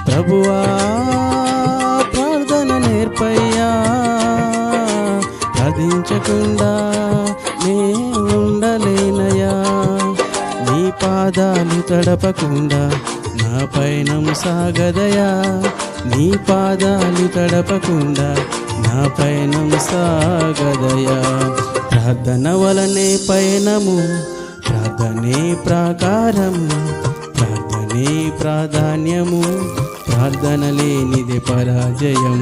ప్రభువా ప్రార్థన నేర్పయ్యా, ప్రార్థించకుండా నే ఉండలేనయ్యా. నీ పాదాలు తడపకుండా నా పయనం సాగదయా, నీ పాదాలు తడపకుండా నా పయనం సాగదయా. ప్రార్థన వలనే పయనము, ప్రార్థనే ప్రాకారము, ప్రార్థనే ప్రాధాన్యము, ప్రార్థన లేనిది పరాజయం.